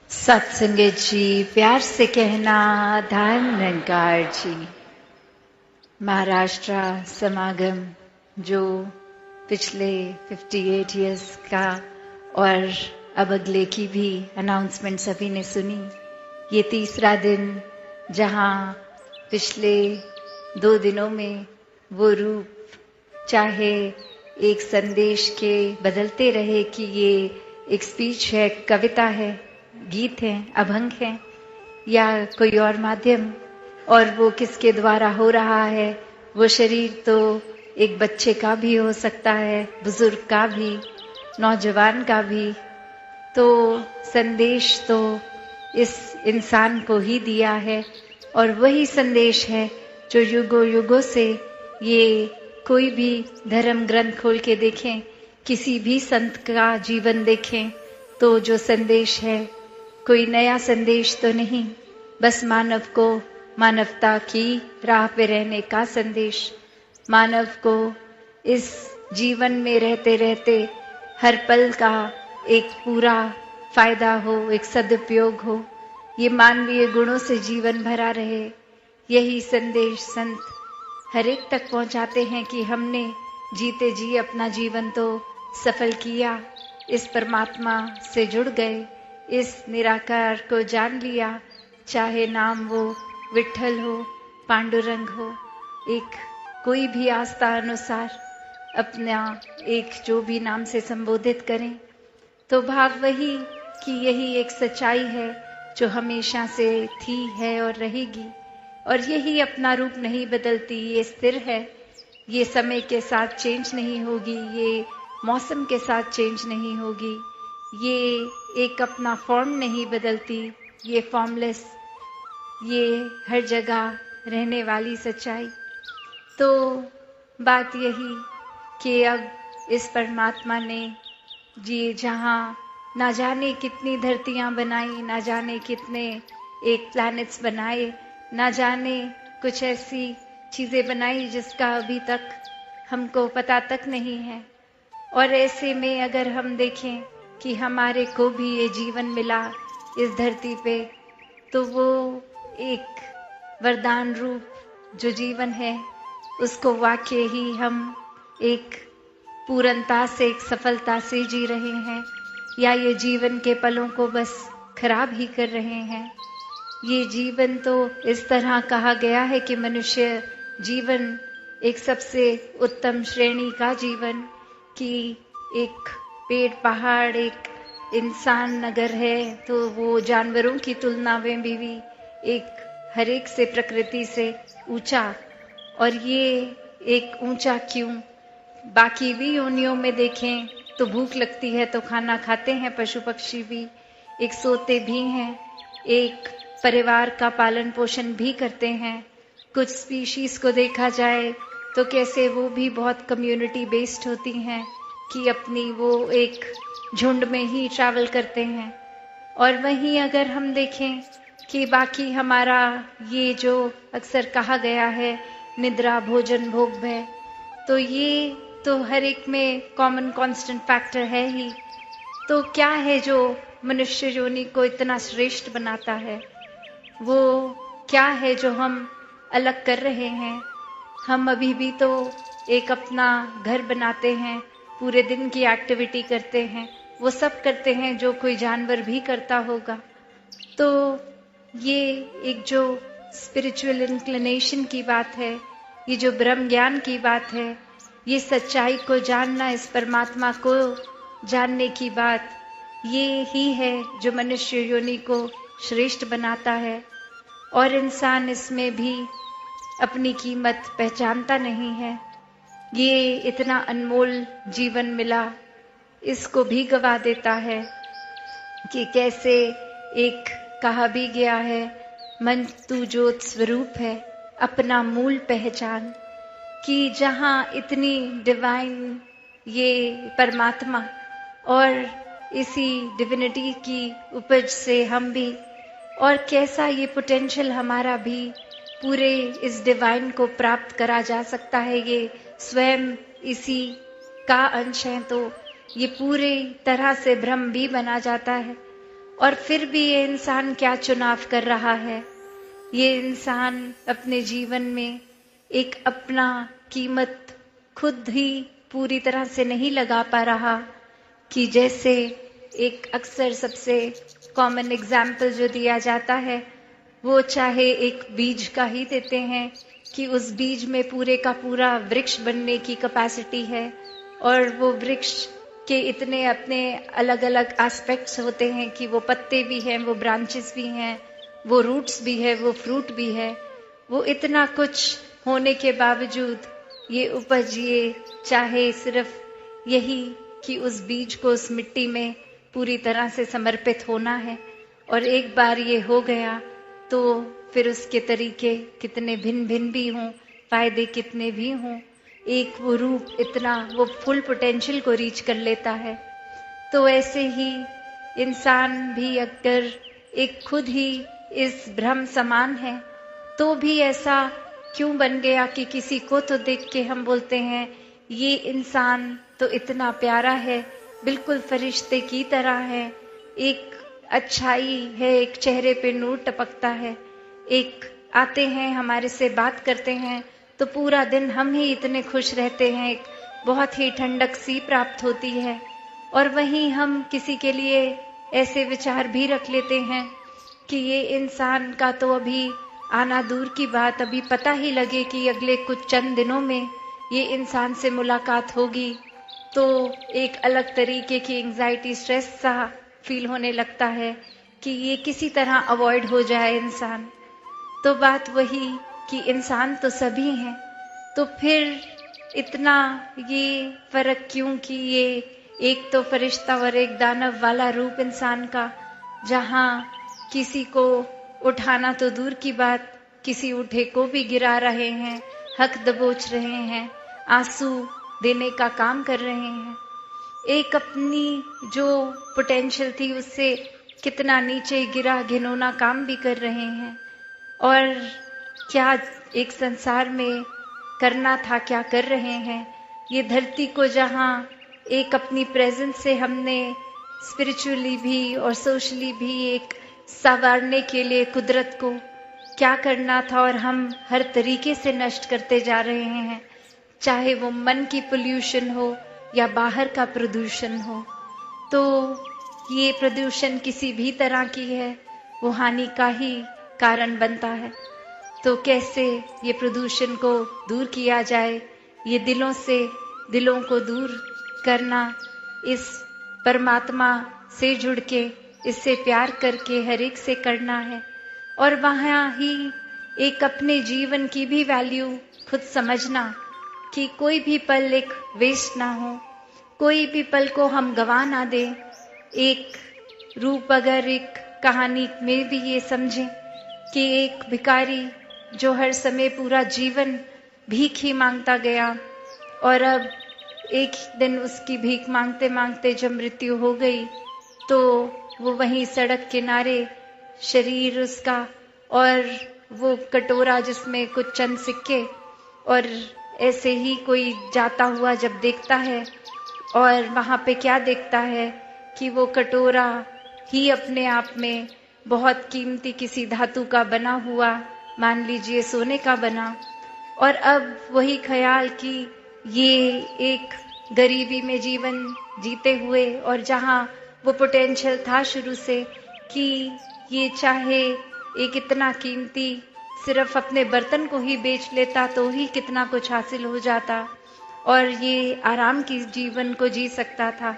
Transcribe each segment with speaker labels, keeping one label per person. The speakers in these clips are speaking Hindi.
Speaker 1: सत्संगत जी, प्यार से कहना धान निरंकार जी। महाराष्ट्र समागम जो पिछले 58 इयर्स का और अब अगले की भी अनाउंसमेंट सभी ने सुनी। ये तीसरा दिन जहां पिछले 2 दिनों में वो रूप चाहे एक संदेश के बदलते रहे कि ये एक स्पीच है, कविता है, गीत है, अभंग है या कोई और माध्यम, और वो किसके द्वारा हो रहा है। वो शरीर तो एक बच्चे का भी हो सकता है, बुजुर्ग का भी, नौजवान का भी। तो संदेश तो इस इंसान को ही दिया है और वही संदेश है जो युगों युगों से, ये कोई भी धर्म ग्रंथ खोल के देखें, किसी भी संत का जीवन देखें, तो जो संदेश है कोई नया संदेश तो नहीं, बस मानव को मानवता की राह पे रहने का संदेश, मानव को इस जीवन में रहते रहते हर पल का एक पूरा फायदा हो, एक सदुपयोग हो, ये मानवीय गुणों से जीवन भरा रहे। यही संदेश संत हर एक तक पहुंचाते हैं कि हमने जीते जी अपना जीवन तो सफल किया, इस परमात्मा से जुड़ गए, इस निराकार को जान लिया, चाहे नाम वो विठल हो, पांडुरंग हो, एक कोई भी आस्था अनुसार अपना एक जो भी नाम से संबोधित करें, तो भाव वही कि यही एक सच्चाई है जो हमेशा से थी, है और रहेगी। और यही अपना रूप नहीं बदलती, ये स्थिर है, ये समय के साथ चेंज नहीं होगी, ये मौसम के साथ चेंज नहीं होगी, ये एक अपना फॉर्म नहीं बदलती, ये फॉर्मलेस, ये हर जगह रहने वाली सच्चाई। तो बात यही कि अब इस परमात्मा ने जी जहाँ ना जाने कितनी धरतियाँ बनाई, ना जाने कितने एक प्लैनेट्स बनाए, ना जाने कुछ ऐसी चीज़ें बनाई जिसका अभी तक हमको पता तक नहीं है। और ऐसे में अगर हम देखें कि हमारे को भी ये जीवन मिला इस धरती पे, तो वो एक वरदान रूप जो जीवन है, उसको वाकई ही हम एक पूर्णता से, एक सफलता से जी रहे हैं, या ये जीवन के पलों को बस खराब ही कर रहे हैं। ये जीवन तो इस तरह कहा गया है कि मनुष्य जीवन एक सबसे उत्तम श्रेणी का जीवन, कि एक पेड़ पहाड़, एक इंसान अगर है तो वो जानवरों की तुलना में भी एक हर एक से प्रकृति से ऊंचा। और ये एक ऊंचा क्यों, बाकी भी योनियों में देखें तो भूख लगती है तो खाना खाते हैं, पशु पक्षी भी एक सोते भी हैं, एक परिवार का पालन पोषण भी करते हैं। कुछ स्पीशीज को देखा जाए तो कैसे वो भी बहुत कम्युनिटी बेस्ड होती हैं, कि अपनी वो एक झुंड में ही ट्रैवल करते हैं। और वहीं अगर हम देखें कि बाकी हमारा ये जो अक्सर कहा गया है निद्रा भोजन भोग भय, तो ये तो हर एक में कॉमन कांस्टेंट फैक्टर है ही। तो क्या है जो मनुष्य योनि को इतना श्रेष्ठ बनाता है, वो क्या है जो हम अलग कर रहे हैं। हम अभी भी तो एक अपना घर बनाते हैं, पूरे दिन की एक्टिविटी करते हैं, वो सब करते हैं जो कोई जानवर भी करता होगा। तो ये एक जो स्पिरिचुअल इंक्लिनेशन की बात है, ये जो ब्रह्म ज्ञान की बात है, ये सच्चाई को जानना, इस परमात्मा को जानने की बात, ये ही है जो मनुष्य योनि को श्रेष्ठ बनाता है। और इंसान इसमें भी अपनी कीमत पहचानता नहीं है। ये इतना अनमोल जीवन मिला, इसको भी गवा देता है। कि कैसे एक कहा भी गया है, मन तू ज्योत स्वरूप है, अपना मूल पहचान, कि जहाँ इतनी डिवाइन ये परमात्मा और इसी डिविनिटी की उपज से हम भी, और कैसा ये पोटेंशियल हमारा भी पूरे इस डिवाइन को प्राप्त करा जा सकता है, ये स्वयं इसी का अंश है, तो ये पूरे तरह से ब्रह्म भी बना जाता है। और फिर भी ये इंसान क्या चुनाव कर रहा है। ये इंसान अपने जीवन में एक अपना कीमत खुद ही पूरी तरह से नहीं लगा पा रहा, कि जैसे एक अक्सर सबसे कॉमन एग्जाम्पल जो दिया जाता है, वो चाहे एक बीज का ही देते हैं कि उस बीज में पूरे का पूरा वृक्ष बनने की कैपेसिटी है, और वो वृक्ष के इतने अपने अलग अलग एस्पेक्ट्स होते हैं कि वो पत्ते भी हैं, वो ब्रांचेस भी हैं, वो रूट्स भी है, वो फ्रूट भी है। वो इतना कुछ होने के बावजूद ये उपज, ये चाहे सिर्फ यही कि उस बीज को उस मिट्टी में पूरी तरह से समर्पित होना है, और एक बार ये हो गया तो फिर उसके तरीके कितने भिन्न भिन्न भी हों, फायदे कितने भी हों, एक वो रूप इतना वो फुल पोटेंशियल को रीच कर लेता है। तो ऐसे ही इंसान भी अगर एक खुद ही इस भ्रम समान है, तो भी ऐसा क्यों बन गया कि किसी को तो देख के हम बोलते हैं ये इंसान तो इतना प्यारा है, बिल्कुल फरिश्ते की तरह है, एक अच्छाई है, एक चेहरे पे नूर टपकता है, एक आते हैं हमारे से बात करते हैं तो पूरा दिन हम ही इतने खुश रहते हैं, एक बहुत ही ठंडक सी प्राप्त होती है। और वहीं हम किसी के लिए ऐसे विचार भी रख लेते हैं कि ये इंसान का तो अभी आना दूर की बात, अभी पता ही लगे कि अगले कुछ चंद दिनों में ये इंसान से मुलाकात होगी, तो एक अलग तरीके की एंजाइटी, स्ट्रेस सा फील होने लगता है कि ये किसी तरह अवॉइड हो जाए इंसान। तो बात वही कि इंसान तो सभी हैं, तो फिर इतना ये फर्क क्यों कि ये एक तो फरिश्ता और एक दानव वाला रूप इंसान का, जहाँ किसी को उठाना तो दूर की बात, किसी उठे को भी गिरा रहे हैं, हक दबोच रहे हैं, आंसू देने का काम कर रहे हैं, एक अपनी जो पोटेंशियल थी उससे कितना नीचे गिरा घिनौना काम भी कर रहे हैं। और क्या एक संसार में करना था, क्या कर रहे हैं। ये धरती को जहाँ एक अपनी प्रेजेंस से हमने स्पिरिचुअली भी और सोशली भी एक संवारने के लिए कुदरत को क्या करना था, और हम हर तरीके से नष्ट करते जा रहे हैं, चाहे वो मन की पोल्यूशन हो या बाहर का प्रदूषण हो। तो ये प्रदूषण किसी भी तरह की है, वो हानि का ही कारण बनता है। तो कैसे ये प्रदूषण को दूर किया जाए, ये दिलों से दिलों को दूर करना, इस परमात्मा से जुड़ के इससे प्यार करके हर एक से करना है। और वहाँ ही एक अपने जीवन की भी वैल्यू खुद समझना कि कोई भी पल एक वेस्ट ना हो, कोई भी पल को हम गवा ना दें। एक रूप अगर एक कहानी में भी ये समझें कि एक भिखारी जो हर समय पूरा जीवन भीख ही मांगता गया, और अब एक दिन उसकी भीख मांगते मांगते जब मृत्यु हो गई, तो वो वहीं सड़क किनारे शरीर उसका और वो कटोरा जिसमें कुछ चंद सिक्के, और ऐसे ही कोई जाता हुआ जब देखता है, और वहाँ पे क्या देखता है कि वो कटोरा ही अपने आप में बहुत कीमती किसी धातु का बना हुआ, मान लीजिए सोने का बना, और अब वही ख्याल कि ये एक गरीबी में जीवन जीते हुए, और जहाँ वो पोटेंशियल था शुरू से कि ये चाहे एक इतना कीमती सिर्फ अपने बर्तन को ही बेच लेता तो ही कितना कुछ हासिल हो जाता, और ये आराम की जीवन को जी सकता था,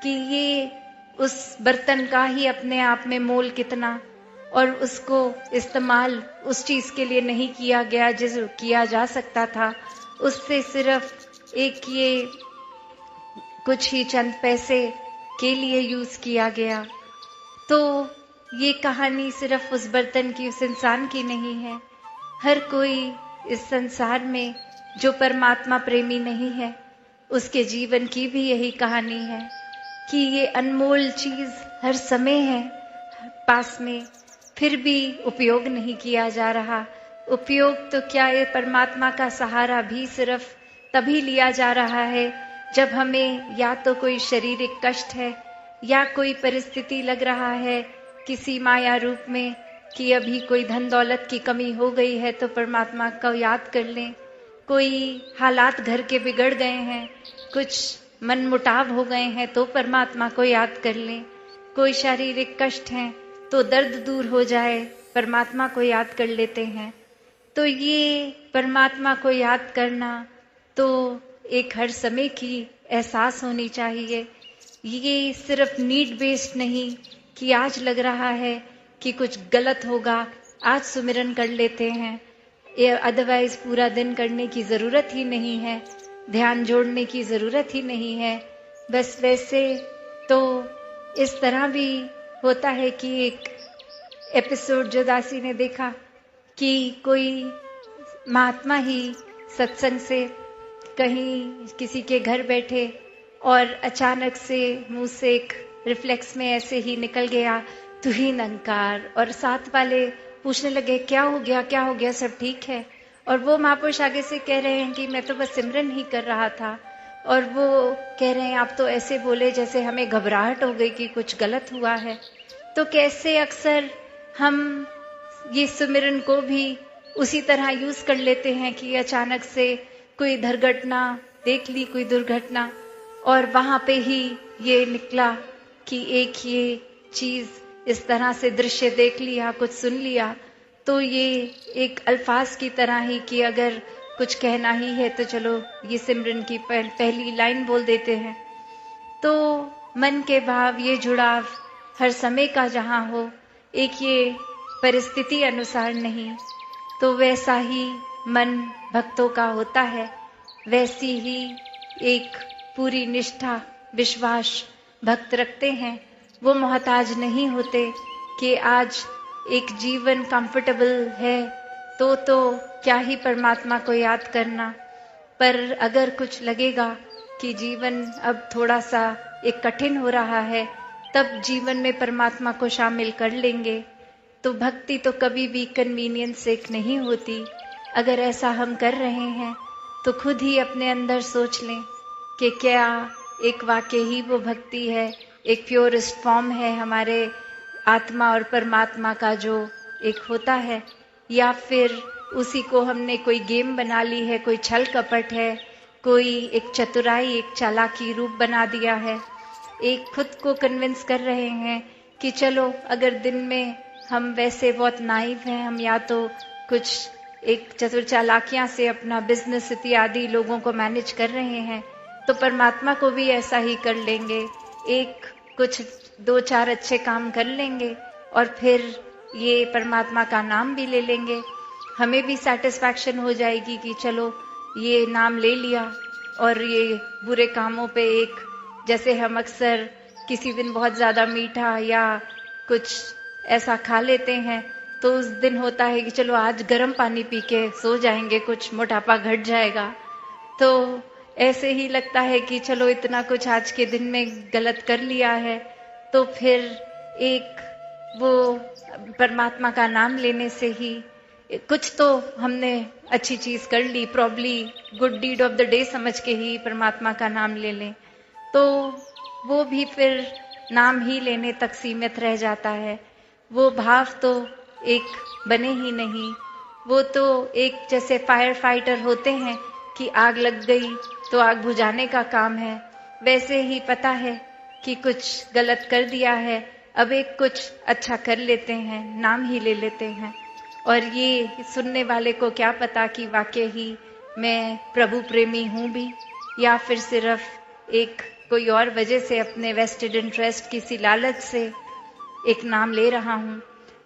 Speaker 1: कि ये उस बर्तन का ही अपने आप में मोल कितना, और उसको इस्तेमाल उस चीज के लिए नहीं किया गया जिसे किया जा सकता था, उससे सिर्फ एक ये कुछ ही चंद पैसे के लिए यूज किया गया। तो ये कहानी सिर्फ उस बर्तन की, उस इंसान की नहीं है। हर कोई इस संसार में जो परमात्मा प्रेमी नहीं है, उसके जीवन की भी यही कहानी है कि ये अनमोल चीज हर समय है पास में, फिर भी उपयोग नहीं किया जा रहा। उपयोग तो क्या, ये परमात्मा का सहारा भी सिर्फ तभी लिया जा रहा है जब हमें या तो कोई शारीरिक कष्ट है, या कोई परिस्थिति लग रहा है किसी माया रूप में कि अभी कोई धन दौलत की कमी हो गई है तो परमात्मा को याद कर लें। कोई हालात घर के बिगड़ गए हैं, कुछ मन मुटाव हो गए हैं तो परमात्मा को याद कर लें। कोई शारीरिक कष्ट है तो दर्द दूर हो जाए, परमात्मा को याद कर लेते हैं। तो ये परमात्मा को याद करना तो एक हर समय की एहसास होनी चाहिए। ये सिर्फ नीड बेस्ड नहीं कि आज लग रहा है कि कुछ गलत होगा, आज सुमिरन कर लेते हैं, अदरवाइज पूरा दिन करने की जरूरत ही नहीं है, ध्यान जोड़ने की जरूरत ही नहीं है। बस वैसे तो इस तरह भी होता है कि एक एपिसोड जो दासी ने देखा कि कोई महात्मा ही सत्संग से कहीं किसी के घर बैठे और अचानक से मुंह से एक रिफ्लेक्स में ऐसे ही निकल गया, तू ही निरंकार। और साथ वाले पूछने लगे क्या हो गया, सब ठीक है? और वो महापुरुष आगे से कह रहे हैं कि मैं तो बस सिमरन ही कर रहा था। और वो कह रहे हैं आप तो ऐसे बोले जैसे हमें घबराहट हो गई कि कुछ गलत हुआ है। तो कैसे अक्सर हम ये सुमिरन को भी उसी तरह यूज कर लेते हैं कि अचानक से कोई दुर्घटना देख ली, कोई दुर्घटना, और वहां पे ही ये निकला कि एक ये चीज इस तरह से दृश्य देख लिया, कुछ सुन लिया, तो ये एक अल्फाज की तरह ही कि अगर कुछ कहना ही है तो चलो ये सिमरन की पहली लाइन बोल देते हैं। तो मन के भाव, ये जुड़ाव हर समय का जहां हो, एक ये परिस्थिति अनुसार नहीं, तो वैसा ही मन भक्तों का होता है, वैसी ही एक पूरी निष्ठा विश्वास भक्त रखते हैं। वो मोहताज नहीं होते कि आज एक जीवन कंफर्टेबल है तो क्या ही परमात्मा को याद करना, पर अगर कुछ लगेगा कि जीवन अब थोड़ा सा एक कठिन हो रहा है, तब जीवन में परमात्मा को शामिल कर लेंगे। तो भक्ति तो कभी भी कन्वीनियंस से नहीं होती। अगर ऐसा हम कर रहे हैं तो खुद ही अपने अंदर सोच लें कि क्या एक वाकई ही वो भक्ति है, एक प्योरेस्ट फॉर्म है हमारे आत्मा और परमात्मा का जो एक होता है, या फिर उसी को हमने कोई गेम बना ली है, कोई छल कपट है, कोई एक चतुराई, एक चालाकी रूप बना दिया है। एक खुद को कन्विंस कर रहे हैं कि चलो अगर दिन में हम वैसे बहुत नाइव हैं, हम या तो कुछ एक चतुर चालाकियां से अपना बिजनेस इत्यादि लोगों को मैनेज कर रहे हैं, तो परमात्मा को भी ऐसा ही कर लेंगे, एक कुछ 2-4 अच्छे काम कर लेंगे और फिर ये परमात्मा का नाम भी ले लेंगे। हमें भी सेटिस्फैक्शन हो जाएगी कि चलो ये नाम ले लिया, और ये बुरे कामों पे एक, जैसे हम अक्सर किसी दिन बहुत ज्यादा मीठा या कुछ ऐसा खा लेते हैं तो उस दिन होता है कि चलो आज गर्म पानी पी के सो जाएंगे, कुछ मोटापा घट जाएगा। तो ऐसे ही लगता है कि चलो इतना कुछ आज के दिन में गलत कर लिया है, तो फिर एक वो परमात्मा का नाम लेने से ही कुछ तो हमने अच्छी चीज कर ली, probably good deed of the day समझ के ही परमात्मा का नाम ले लें, तो वो भी फिर नाम ही लेने तक सीमित रह जाता है। वो भाव तो एक बने ही नहीं। वो तो एक जैसे फायर फाइटर होते हैं कि आग लग गई तो आग बुझाने का काम है, वैसे ही पता है कि कुछ गलत कर दिया है, अब एक कुछ अच्छा कर लेते हैं, नाम ही ले लेते हैं। और ये सुनने वाले को क्या पता कि वाकई ही मैं प्रभु प्रेमी हूं भी, या फिर सिर्फ एक कोई और वजह से अपने वेस्टेड इंटरेस्ट, किसी लालच से एक नाम ले रहा हूं।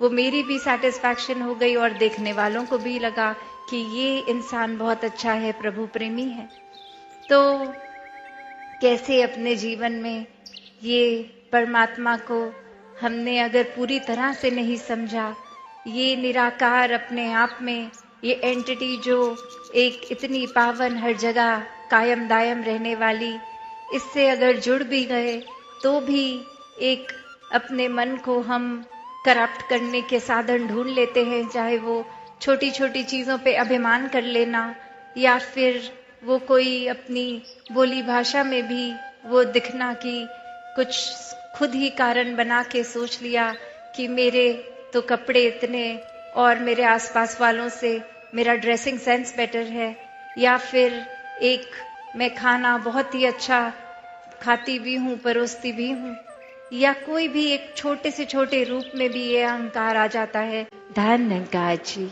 Speaker 1: वो मेरी भी सेटिस्फैक्शन हो गई और देखने वालों को भी लगा कि ये इंसान बहुत अच्छा है, प्रभु प्रेमी है। तो कैसे अपने जीवन में ये परमात्मा को हमने अगर पूरी तरह से नहीं समझा, ये निराकार अपने आप में ये एंटिटी जो एक इतनी पावन, हर जगह कायम दायम रहने वाली, इससे अगर जुड़ भी गए तो भी एक अपने मन को हम करप्ट करने के साधन ढूंढ लेते हैं, चाहे वो छोटी छोटी चीजों पे अभिमान कर लेना, या फिर वो कोई अपनी बोली भाषा में भी वो दिखना कि कुछ खुद ही कारण बना के सोच लिया कि मेरे तो कपड़े इतने और मेरे आसपास वालों से मेरा ड्रेसिंग सेंस बेटर है, या फिर एक मैं खाना बहुत ही अच्छा खाती भी हूँ, परोसती भी हूँ, या कोई भी एक छोटे से छोटे रूप में भी ये अहंकार आ जाता है। धन निरंकार जी।